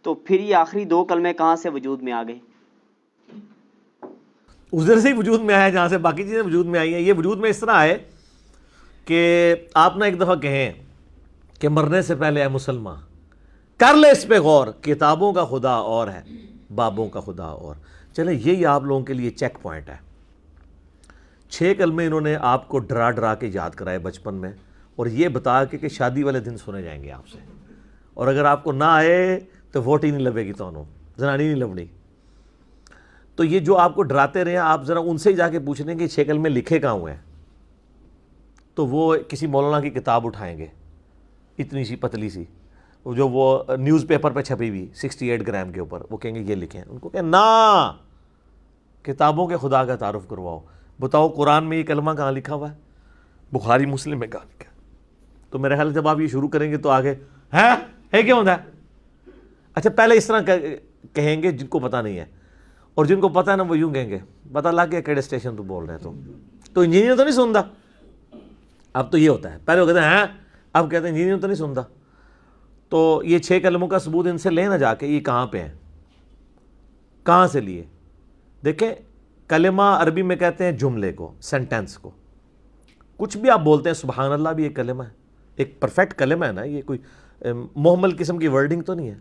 تو پھر یہ آخری دو کلمے کہاں سے وجود میں آ گئے؟ ادھر سے ہی وجود میں آیا جہاں سے باقی چیزیں وجود میں آئی ہیں. یہ وجود میں اس طرح آئے کہ آپ نے ایک دفعہ کہیں کہ مرنے سے پہلے اے مسلمان کر لے اس پہ غور، کتابوں کا خدا اور ہے، بابوں کا خدا اور. چلیں یہی آپ لوگوں کے لیے چیک پوائنٹ ہے. 6 کلمے انہوں نے آپ کو ڈرا ڈرا کے یاد کرائے بچپن میں، اور یہ بتا کے کہ شادی والے دن سنے جائیں گے آپ سے، اور اگر آپ کو نہ آئے تو ووٹ ہی نہیں لبے گی، تو زنانی نہیں لبنی. تو یہ جو آپ کو ڈراتے رہے ہیں، آپ ذرا ان سے ہی جا کے پوچھ لیں کہ 6 کلمے لکھے کہاں ہوئے ہیں، تو وہ کسی مولانا کی کتاب اٹھائیں گے اتنی سی پتلی سی، جو وہ نیوز پیپر پہ چھپی ہوئی 68 گرام کے اوپر، وہ کہیں گے یہ لکھیں. ان کو کہ نا، کتابوں کے خدا کا تعارف کرواؤ. بتاؤ قرآن میں یہ کلمہ کہاں لکھا ہوا ہے، بخاری مسلم میں کہاں لکھا ہے؟ تو میرے خیال جب آپ یہ شروع کریں گے تو آگے ہے کیا ہوتا ہے. اچھا پہلے اس طرح کہیں گے جن کو پتہ نہیں ہے، اور جن کو پتہ ہے نا وہ یوں کہیں گے پتہ لگ گیا کیڑے اسٹیشن تو بول رہے ہیں تو انجینئر تو نہیں سنتا. اب تو یہ ہوتا ہے، پہلے وہ کہتے ہیں اب کہتے ہیں انجینئر تو نہیں سنتا. تو یہ 6 کلموں کا ثبوت ان سے لے نہ جا کے یہ کہاں پہ ہیں، کہاں سے لیے. دیکھیں کلمہ عربی میں کہتے ہیں جملے کو، سینٹینس کو. کچھ بھی آپ بولتے ہیں، سبحان اللہ بھی ایک کلمہ ہے، ایک پرفیکٹ کلمہ ہے نا. یہ کوئی محمل قسم کی ورڈنگ تو نہیں ہے.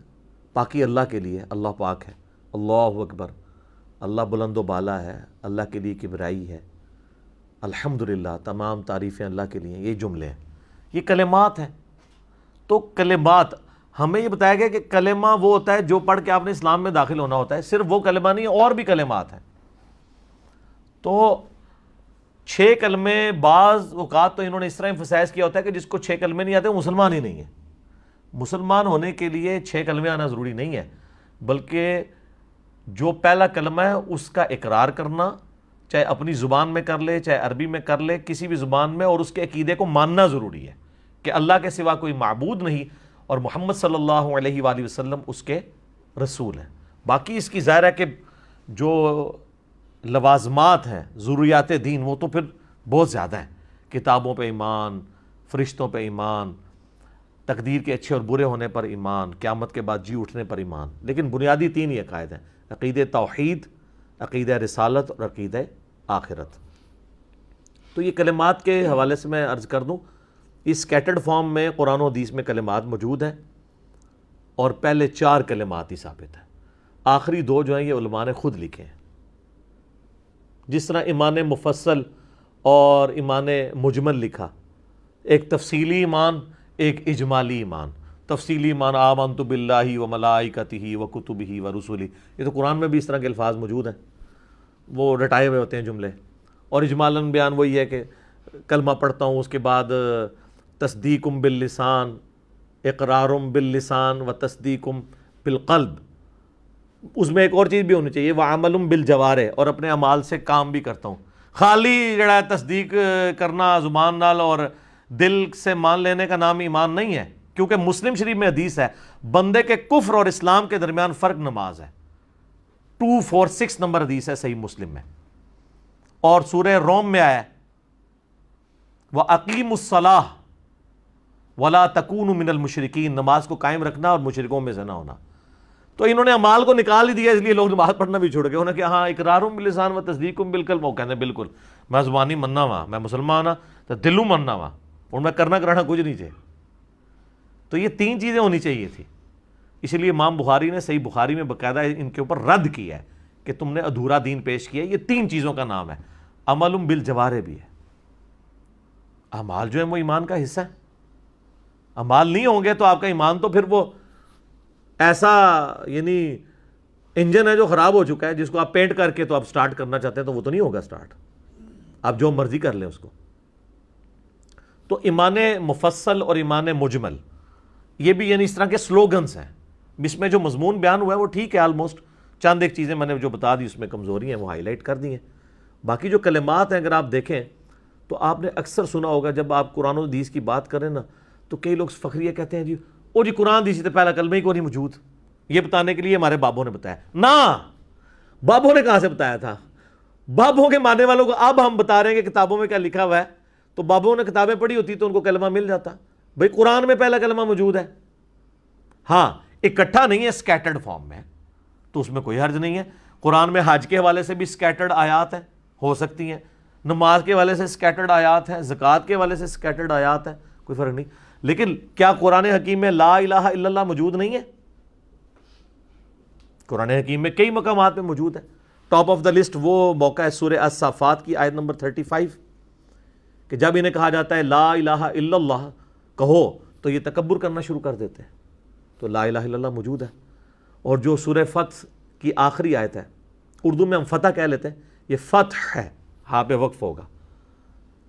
پاکی اللہ کے لیے، اللہ پاک ہے، اللہ اکبر، اللہ بلند و بالا ہے، اللہ کے لیے کبریائی ہے، الحمدللہ تمام تعریفیں اللہ کے لیے. یہ جملے ہیں، یہ کلمات ہیں. تو کلمات ہمیں یہ بتایا گیا کہ کلمہ وہ ہوتا ہے جو پڑھ کے آپ نے اسلام میں داخل ہونا ہوتا ہے. صرف وہ کلمہ نہیں ہے، اور بھی کلمات ہیں. تو 6 کلمے بعض اوقات تو انہوں نے اس طرح ایمفسائز کیا ہوتا ہے کہ جس کو 6 کلمے نہیں آتے وہ مسلمان ہی نہیں ہے. مسلمان ہونے کے لیے 6 کلمے آنا ضروری نہیں ہے، بلکہ جو پہلا کلمہ ہے اس کا اقرار کرنا، چاہے اپنی زبان میں کر لے چاہے عربی میں کر لے، کسی بھی زبان میں، اور اس کے عقیدے کو ماننا ضروری ہے کہ اللہ کے سوا کوئی معبود نہیں اور محمد صلی اللہ علیہ وآلہ وسلم اس کے رسول ہیں. باقی اس کی ظاہر ہے کہ جو لوازمات ہیں ضروریات دین وہ تو پھر بہت زیادہ ہیں. کتابوں پہ ایمان، فرشتوں پہ ایمان، تقدیر کے اچھے اور برے ہونے پر ایمان، قیامت کے بعد جی اٹھنے پر ایمان. لیکن بنیادی 3 ہی عقائد ہیں، عقیدہ توحید، عقیدہ رسالت اور عقیدہ آخرت. تو یہ کلمات کے حوالے سے میں عرض کر دوں، اس اسکیٹرڈ فارم میں قرآن و حدیث میں کلمات موجود ہیں، اور پہلے 4 کلمات ہی ثابت ہیں. آخری 2 جو ہیں یہ علماء نے خود لکھے ہیں. جس طرح ایمان مفصل اور ایمان مجمل لکھا، ایک تفصیلی ایمان، ایک اجمالی ایمان. تفصیلی ایمان آمنت باللہ و ملائکتہ و کتبہ و رسلہ، یہ تو قرآن میں بھی اس طرح کے الفاظ موجود ہیں، وہ رٹائے ہوئے ہوتے ہیں جملے. اور اجمالاً بیان وہی ہے کہ کلمہ پڑھتا ہوں، اس کے بعد تصدیقم باللسان، اقرارم باللسان و تصدیقم بالقلب. اس میں ایک اور چیز بھی ہونی چاہیے، وعملم بالجوارح، اور اپنے اعمال سے کام بھی کرتا ہوں. خالی جڑا ہے تصدیق کرنا زبان نال اور دل سے مان لینے کا نام ایمان نہیں ہے. کیونکہ مسلم شریف میں حدیث ہے بندے کے کفر اور اسلام کے درمیان فرق نماز ہے. 246 نمبر حدیث ہے صحیح مسلم میں. اور سورہ روم میں آیا ہے وَأَقِيمُوا الصَّلَاةَ وَلَا تَكُونُوا مِنَ الْمُشْرِكِينَ، نماز کو قائم رکھنا اور مشرکوں میں سے نہ ہونا. تو انہوں نے اعمال کو نکال ہی دیا، اس لیے لوگ نماز پڑھنا بھی چھوڑ گئے. انہوں نے کہ ہاں اقرارم باللسان و تصدیقم بالقلب، وہ کہتے ہیں بالکل میں زبانی مننا وا، میں مسلمان ہاں تو دلوں مننا وا، اور میں کرنا کرانا کچھ نہیں چاہیے. تو یہ 3 چیزیں ہونی چاہیے تھی. اس لیے امام بخاری نے صحیح بخاری میں باقاعدہ ان کے اوپر رد کیا ہے کہ تم نے ادھورا دین پیش کیا. یہ 3 چیزوں کا نام ہے. عملم بالجوارح بھی ہے، اعمال جو ہیں وہ ایمان کا حصہ ہے. اعمال نہیں ہوں گے تو آپ کا ایمان تو پھر وہ ایسا یعنی انجن ہے جو خراب ہو چکا ہے، جس کو آپ پینٹ کر کے تو آپ سٹارٹ کرنا چاہتے ہیں تو وہ تو نہیں ہوگا سٹارٹ، آپ جو مرضی کر لیں اس کو. تو ایمان مفصل اور ایمان مجمل یہ بھی یعنی اس طرح کے سلوگنز ہیں. اس میں جو مضمون بیان ہوا ہے وہ ٹھیک ہے آلموسٹ. چند ایک چیزیں میں نے جو بتا دی اس میں کمزوری ہیں وہ ہائی لائٹ کر دی ہیں. باقی جو کلمات ہیں اگر آپ دیکھیں تو آپ نے اکثر سنا ہوگا جب آپ قرآن و حدیث کی بات کریں نا تو کئی لوگ فخریہ کہتے ہیں جی او جی قرآن حدیث سے پہلا کلمہ ہی کو نہیں موجود. یہ بتانے کے لیے ہمارے بابوں نے بتایا. نہ، بابوں نے کہاں سے بتایا تھا؟ بابوں کے ماننے والوں کو اب ہم بتا رہے ہیں کہ کتابوں میں کیا لکھا ہوا ہے. تو بابوں نے کتابیں پڑھی ہوتی تو ان کو کلمہ مل جاتا. بھئی قرآن میں پہلا کلمہ موجود ہے. ہاں اکٹھا نہیں ہے، اسکیٹرڈ فارم میں ہے، تو اس میں کوئی حرج نہیں ہے۔ قرآن میں حج کے حوالے سے بھی اسکیٹرڈ آیات ہیں، ہو سکتی ہیں، نماز کے حوالے سے اسکیٹرڈ آیات ہیں، زکوٰۃ کے حوالے سے اسکیٹرڈ آیات ہیں، کوئی فرق نہیں۔ لیکن کیا قرآن حکیم میں لا الہ الا اللہ موجود نہیں ہے؟ قرآن حکیم میں کئی مقامات میں موجود ہے۔ ٹاپ آف دا لسٹ وہ موقع ہے سورہ الصافات کی آیت نمبر 35 کہ جب انہیں کہا جاتا ہے لا الہ الا اللہ کہو تو یہ تکبر کرنا شروع کر دیتے ہیں۔ تو لا الہ الا اللہ موجود ہے۔ اور جو سورہ فتح کی آخری آیت ہے، اردو میں ہم فتح کہہ لیتے ہیں، یہ فتح ہے، ہاں پہ وقف ہوگا۔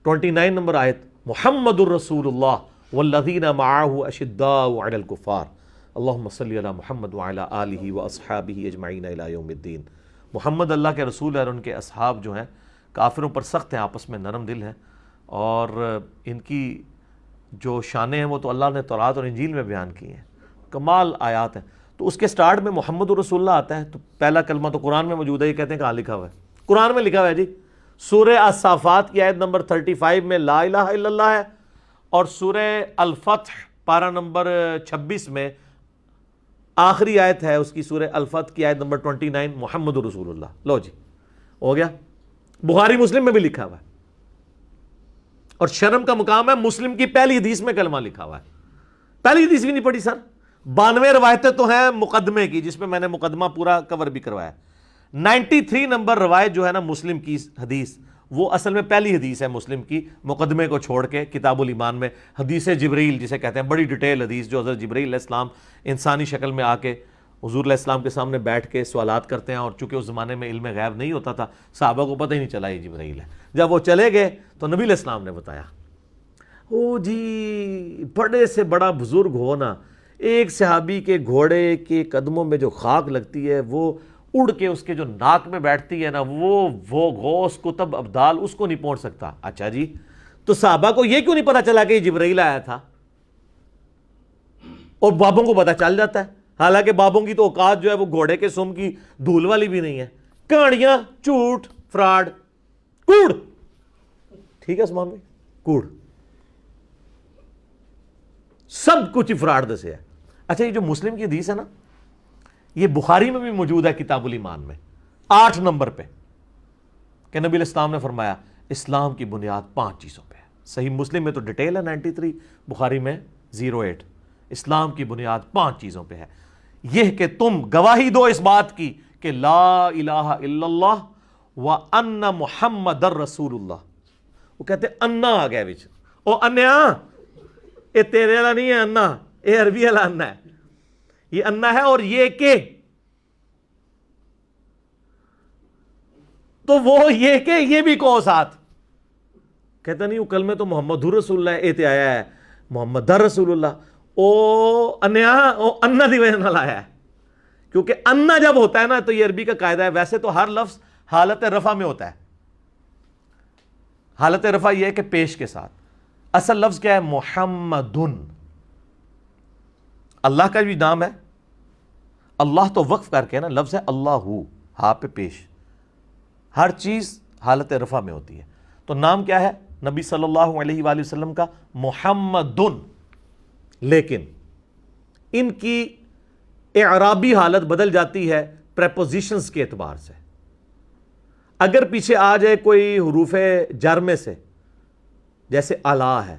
29 نمبر آیت، محمد الرسول اللہ والذین معہ اشداء علی الکفار اللہم صلی علی محمد وعلی آلہ واصحابہ اجمعین الی یوم الدین۔ محمد اللہ کے رسول اور ان کے اصحاب جو ہیں کافروں پر سخت ہیں، آپس میں نرم دل ہیں، اور ان کی جو شانیں ہیں وہ تو اللہ نے تورات اور انجیل میں بیان کی ہیں، کمال آیات ہیں۔ تو اس کے سٹارٹ میں محمد الرسول اللہ آتا ہے، تو پہلا کلمہ تو قرآن میں موجود ہے۔ یہ کہتے ہیں کہاں لکھا ہوا ہے؟ قرآن میں لکھا ہوا ہے جی۔ سورہ الصافات کی آیت نمبر 35 میں لا الہ الا اللہ ہے، اور سورہ الفتح پارہ نمبر 26 میں آخری آیت ہے اس کی، سورہ الفتح کی آیت نمبر 29 محمد الرسول اللہ۔ لو جی ہو گیا۔ بخاری مسلم میں بھی لکھا ہوا ہے، اور شرم کا مقام ہے مسلم کی پہلی حدیث میں کلمہ لکھا ہوا ہے۔ پہلی حدیث بھی نہیں پڑھی سر، 92 روایتیں تو ہیں مقدمے کی، جس میں میں نے مقدمہ پورا کور بھی کروایا۔ 93 نمبر روایت جو ہے نا مسلم کی حدیث، وہ اصل میں پہلی حدیث ہے مسلم کی، مقدمے کو چھوڑ کے کتاب الایمان میں حدیث جبریل جسے کہتے ہیں، بڑی ڈیٹیل حدیث جو حضرت جبریل علیہ السلام انسانی شکل میں آ کے حضور علیہ السلام کے سامنے بیٹھ کے سوالات کرتے ہیں، اور چونکہ اس زمانے میں علم غیب نہیں ہوتا تھا، صحابہ کو پتہ ہی نہیں چلا یہ جبریل ہے۔ جب وہ چلے گئے تو نبی علیہ السلام نے بتایا۔ او جی بڑے سے بڑا بزرگ ہونا، ایک صحابی کے گھوڑے کے قدموں میں جو خاک لگتی ہے وہ اڑ کے اس کے جو ناک میں بیٹھتی ہے نا، وہ غوث کتب ابدال اس کو نہیں پہنچ سکتا۔ اچھا جی، تو صحابہ کو یہ کیوں نہیں پتا چلا کہ یہ جبرائیل آیا تھا؟ اور بابوں کو پتا چل جاتا ہے، حالانکہ بابوں کی تو اوقات جو ہے وہ گھوڑے کے سم کی دھول والی بھی نہیں ہے۔ کہانیاں، جھوٹ، فراڈ، کوڑ، ٹھیک ہے عثمان بھائی، کوڑ، سب کچھ فراڈ دسے ہے۔ اچھا یہ جو مسلم کی حدیث ہے نا، یہ بخاری میں بھی موجود ہے کتاب الایمان میں 8 نمبر پہ، کہ نبی علیہ السلام نے فرمایا اسلام کی بنیاد 5 چیزوں پہ ہے۔ صحیح مسلم میں تو ڈیٹیل ہے 93، بخاری میں 08۔ اسلام کی بنیاد 5 چیزوں پہ ہے، یہ کہ تم گواہی دو اس بات کی کہ لا الہ الا اللہ وان محمد الرسول اللہ۔ وہ کہتے ہیں انا آ گیا بچ، او انیا، یہ تیرے والا نہیں ہے انا، یہ عربی والا انا ہے، یہ انا ہے، اور یہ کہ، تو وہ یہ کہ یہ بھی کہو ساتھ۔ کہتا نہیں وہ کلمہ تو محمد رسول اللہ ایتے آیا ہے، محمد رسول اللہ، او انیا، او انا دی وجہ نال آیا ہے، کیونکہ انا جب ہوتا ہے نا تو یہ عربی کا قاعدہ ہے۔ ویسے تو ہر لفظ حالت رفع میں ہوتا ہے، حالت رفع یہ ہے کہ پیش کے ساتھ۔ اصل لفظ کیا ہے؟ محمدن، اللہ کا بھی نام ہے، اللہ تو وقف کر کے نا لفظ ہے اللہ، ہاں پہ پیش، ہر چیز حالت رفع میں ہوتی ہے۔ تو نام کیا ہے نبی صلی اللہ علیہ وآلہ وسلم کا؟ محمدن۔ لیکن ان کی اعرابی حالت بدل جاتی ہے پریپوزیشنز کے اعتبار سے۔ اگر پیچھے آ جائے کوئی حروف جر میں سے، جیسے اعلیٰ ہے،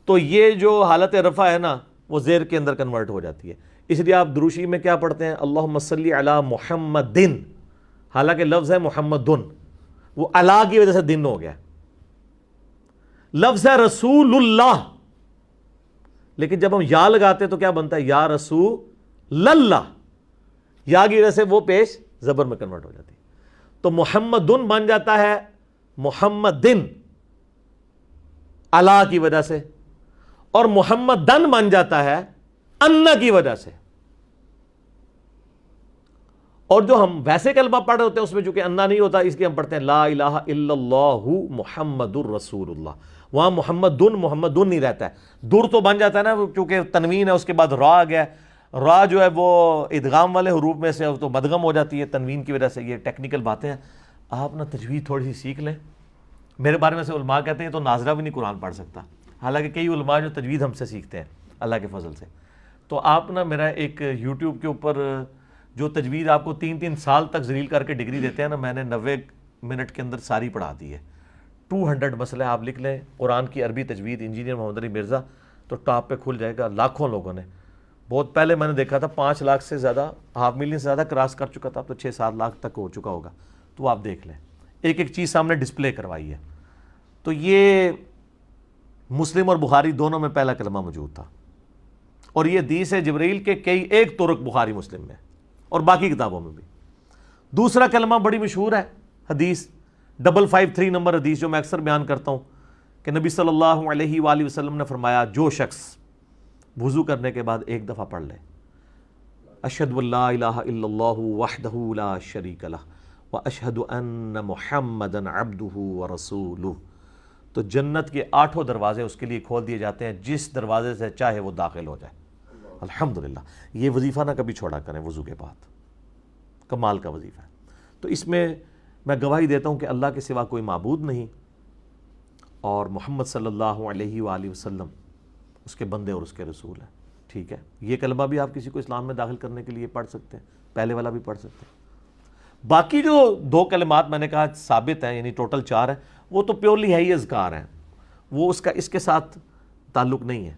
تو یہ جو حالت رفع ہے نا وہ زیر کے اندر کنورٹ ہو جاتی ہے۔ اس لیے آپ دروشی میں کیا پڑھتے ہیں؟ اللہم صلی علی محمدن، حالانکہ لفظ ہے محمدن، وہ اعلیٰ کی وجہ سے دن ہو گیا۔ لفظ ہے رسول اللہ، لیکن جب ہم یا لگاتے ہیں تو کیا بنتا ہے؟ یا رسول اللہ، یا کی وجہ سے وہ پیش زبر میں کنورٹ ہو جاتی ہے۔ تو محمدن بن جاتا ہے محمدن اللہ کی وجہ سے، اور محمدن بن جاتا ہے انا کی وجہ سے۔ اور جو ہم ویسے کلمہ پڑھ رہے ہوتے ہیں اس میں چونکہ انا نہیں ہوتا، اس لیے ہم پڑھتے ہیں لا الہ الا اللہ محمد الرسول اللہ۔ وہاں محمدن نہیں رہتا ہے، در تو بن جاتا ہے نا، کیونکہ تنوین ہے، اس کے بعد را آ گیا ہے۔ را جو ہے وہ ادغام والے حروف میں سے تو مدغم ہو جاتی ہے تنوین کی وجہ سے۔ یہ ٹیکنیکل باتیں ہیں، آپ نا تجوید تھوڑی سی سیکھ لیں۔ میرے بارے میں سے علماء کہتے ہیں تو ناظرہ بھی نہیں قرآن پڑھ سکتا، حالانکہ کئی علماء جو تجوید ہم سے سیکھتے ہیں اللہ کے فضل سے۔ تو آپ نا میرا ایک یوٹیوب کے اوپر جو تجوید آپ کو 3 سال تک ذلیل کر کے ڈگری دیتے ہیں نا، میں نے 90 منٹ کے اندر ساری پڑھا دی ہے. 200 مسئلے آپ لکھ لیں قرآن کی عربی تجوید انجینئر محمد علی مرزا، تو ٹاپ پہ کھل جائے گا. لاکھوں لوگوں نے، بہت پہلے میں نے دیکھا تھا 5 لاکھ سے زیادہ، 500,000 سے زیادہ کراس کر چکا تھا، اب تو 6-7 لاکھ تک ہو چکا ہوگا. تو آپ دیکھ لیں، ایک ایک چیز سامنے ڈسپلے کروائی ہے. تو یہ مسلم اور بخاری دونوں میں پہلا کلمہ موجود تھا، اور یہ حدیث ہے جبرائیل کے کئی ایک طرق بخاری مسلم میں اور باقی کتابوں میں بھی. دوسرا کلمہ بڑی مشہور ہے حدیث 553 نمبر حدیث، جو میں اکثر بیان کرتا ہوں کہ نبی صلی اللہ علیہ وآلہ وسلم نے فرمایا جو شخص وضو کرنے کے بعد ایک دفعہ پڑھ لے اشہد ان لا الہ الا اللہ وحدہ لا شریک لہ واشہد ان محمدا عبدہ ورسولہ، تو جنت کے 8 دروازے اس کے لیے کھول دیے جاتے ہیں، جس دروازے سے چاہے وہ داخل ہو جائے. الحمدللہ. یہ وظیفہ نہ کبھی چھوڑا کریں وضو کے بعد، کمال کا وظیفہ ہے. تو اس میں میں گواہی دیتا ہوں کہ اللہ کے سوا کوئی معبود نہیں، اور محمد صلی اللہ علیہ وآلہ وسلم اس کے بندے اور اس کے رسول ہیں. ٹھیک ہے، یہ کلمہ بھی آپ کسی کو اسلام میں داخل کرنے کے لیے پڑھ سکتے ہیں، پہلے والا بھی پڑھ سکتے ہیں. باقی جو 2 کلمات میں نے کہا ثابت ہیں، یعنی ٹوٹل 4 ہیں، وہ تو پیورلی ہے ہی اذکار ہیں، وہ اس کے ساتھ تعلق نہیں ہے.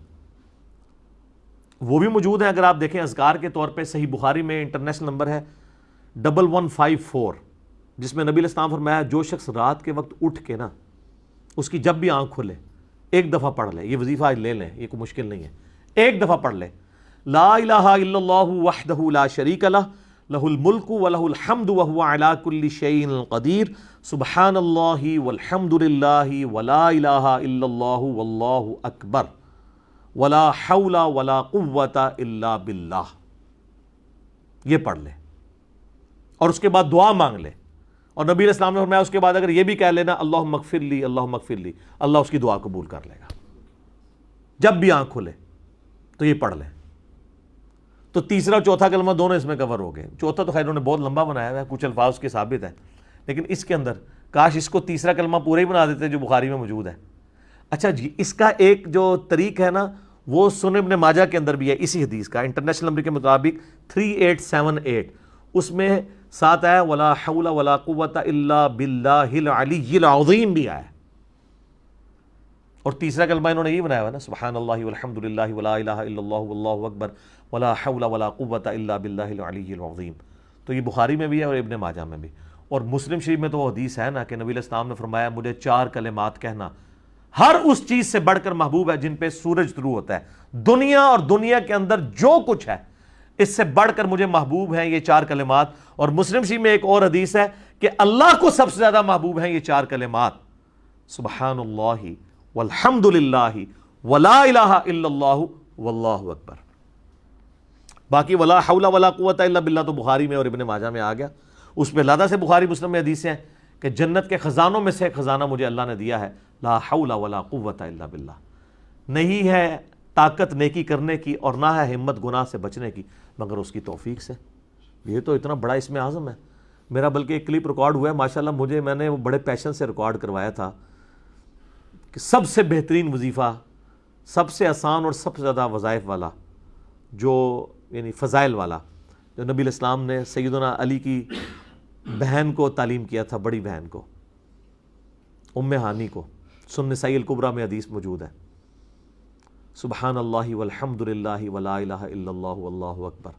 وہ بھی موجود ہیں. اگر آپ دیکھیں اذکار کے طور پہ صحیح بخاری میں انٹرنیشنل نمبر ہے 1154، جس میں نبی علیہ السلام فرمایا جو شخص رات کے وقت اٹھ کے نا، اس کی جب بھی آنکھ کھلے ایک دفعہ پڑھ لے. یہ وظیفہ آج لے لیں، یہ کوئی مشکل نہیں ہے. ایک دفعہ پڑھ لے لا الہ الا اللہ وحدہ لا شریک لہ لہ الملک ولہ الحمد وہو علی کل شیء قدیر سبحان اللہ والحمد للہ ولا الہ الا اللہ واللہ اکبر ولا حول ولا قوۃ الا باللہ. یہ پڑھ لے اور اس کے بعد دعا مانگ لے. اور نبی علیہ السلام نے فرمایا اس کے بعد اگر یہ بھی کہہ لینا اللہم اغفر لی اللہم اغفر لی، اللہ اس کی دعا قبول کر لے گا. جب بھی آنکھ کھلے تو یہ پڑھ لیں. تو تیسرا چوتھا کلمہ دونوں اس میں کور ہو گئے. چوتھا تو خیر انہوں نے بہت لمبا بنایا ہوا ہے، کچھ الفاظ اس کے ثابت ہیں، لیکن اس کے اندر کاش اس کو تیسرا کلمہ پورا ہی بنا دیتے جو بخاری میں موجود ہے. اچھا جی، اس کا ایک جو طریق ہے نا، وہ سنن ابن ماجہ کے اندر بھی ہے اسی حدیث کا، انٹرنیشنل نمبر کے مطابق 3878، اس میں ساتھ آیا ولا حول ولا قوۃ الا باللہ العلی العظیم بھی آیا. اور تیسرا کلمہ انہوں نے یہ بنایا ہوا نا سبحان اللہ والحمد للہ ولا الہ الا اللہ واللہ اکبر ولا حول ولا قوۃ الا باللہ العلی العظیم. تو یہ بخاری میں بھی ہے اور ابن ماجہ میں بھی. اور مسلم شریف میں تو وہ حدیث ہے نا کہ نبی علیہ السلام نے فرمایا مجھے 4 کلمات کہنا ہر اس چیز سے بڑھ کر محبوب ہے جن پہ سورج طلوع ہوتا ہے. دنیا اور دنیا کے اندر جو کچھ ہے اس سے بڑھ کر مجھے محبوب ہیں یہ 4 کلمات. اور مسلم شریف میں ایک اور حدیث ہے کہ اللہ کو سب سے زیادہ محبوب ہیں یہ 4 کلمات سبحان اللہ والحمد للہ ولا الہ الا اللہ واللہ اکبر. باقی ولا حول ولا قوۃ الا باللہ تو بخاری میں اور ابن ماجہ میں آ گیا. اس پہ لادہ سے بخاری مسلم میں حدیثیں ہیں کہ جنت کے خزانوں میں سے ایک خزانہ مجھے اللہ نے دیا ہے لا حول ولا قوۃ الا باللہ. نہیں ہے طاقت نیکی کرنے کی اور نہ ہے ہمت گناہ سے بچنے کی مگر اس کی توفیق سے. یہ تو اتنا بڑا اس میں اعظم ہے. میرا بلکہ ایک کلپ ریکارڈ ہوا ہے ماشاءاللہ، میں نے وہ بڑے پیشن سے ریکارڈ کروایا تھا کہ سب سے بہترین وظیفہ، سب سے آسان اور سب سے زیادہ وظائف والا، جو یعنی فضائل والا، جو نبی علیہ السلام نے سیدنا علی کی بہن کو تعلیم کیا تھا، بڑی بہن کو، ام ہانی کو. سنن نسائی الکبریٰ میں حدیث موجود ہے سبحان اللہ والحمد للہ ولا الہ الا اللہ واللہ اکبر